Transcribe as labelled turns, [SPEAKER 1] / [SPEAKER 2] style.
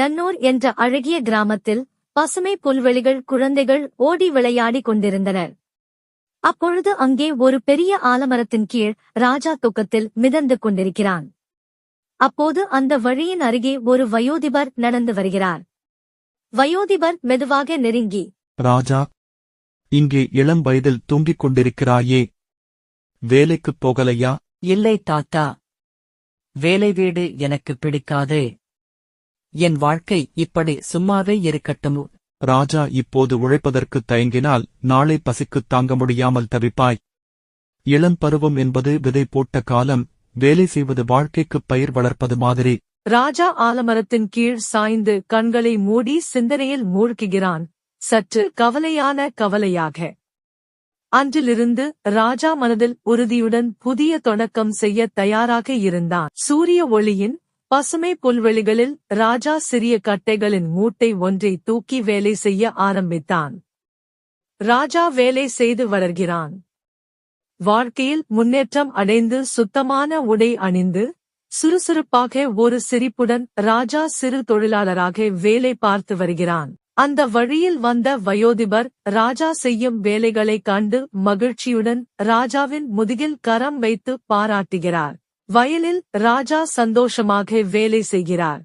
[SPEAKER 1] நன்னூர் என்ற அழகிய கிராமத்தில் பசுமை புல்வெளிகள், குழந்தைகள் ஓடி விளையாடிக் கொண்டிருந்தனர். அப்பொழுது அங்கே ஒரு பெரிய ஆலமரத்தின் கீழ் ராஜா தூக்கத்தில் மிதந்து கொண்டிருக்கிறான். அப்போது அந்த வழியின் அருகே ஒரு வயோதிபர் நடந்து வருகிறார். வயோதிபர் மெதுவாக நெருங்கி,
[SPEAKER 2] ராஜா, இங்கே இளம் வயதில் தூங்கிக் கொண்டிருக்கிறாயே, வேலைக்குப் போகலையா?
[SPEAKER 3] இல்லை தாத்தா, வேலை வீடு எனக்கு பிடிக்காது. என் வாழ்க்கை இப்படி சும்மாவே இருக்கட்டும்.
[SPEAKER 2] ராஜா, இப்போது உழைப்பதற்குத் தயங்கினால் நாளை பசிக்குத் தாங்க முடியாமல் தவிப்பாய். இளம் பருவம் என்பது விதை போட்ட காலம், வேலை செய்வது வாழ்க்கைக்குப் பயிர் வளர்ப்பது மாதிரி.
[SPEAKER 4] ராஜா ஆலமரத்தின் கீழ் சாய்ந்து கண்களை மூடி சிந்தனையில் மூழ்குகிறான், சற்று கவலையாக. அன்றிலிருந்து ராஜா மனதில் உறுதியுடன் புதிய தொடக்கம் செய்ய தயாராக இருந்தான். சூரிய ஒளியின் பசுமை புல்வெளிகளில் ராஜா சிறிய கட்டைகளின் மூட்டை ஒன்றை தூக்கி வேலை செய்ய ஆரம்பித்தான். ராஜா வேலை செய்து வளர்கிறான். வாழ்க்கையில் முன்னேற்றம் அடைந்து சுத்தமான உடை அணிந்து சுறுசுறுப்பாக ஒரு சிரிப்புடன் ராஜா சிறு தொழிலாளராக வேலை பார்த்து வருகிறான். அந்த வழியில் வந்த வயோதிபர் ராஜா செய்யும் வேலைகளைக் கண்டு மகிழ்ச்சியுடன் ராஜாவின் முதுகில் கரம் வைத்து பாராட்டுகிறார். வயலில் ராஜா சந்தோஷமாக வேலை செய்கிறார்.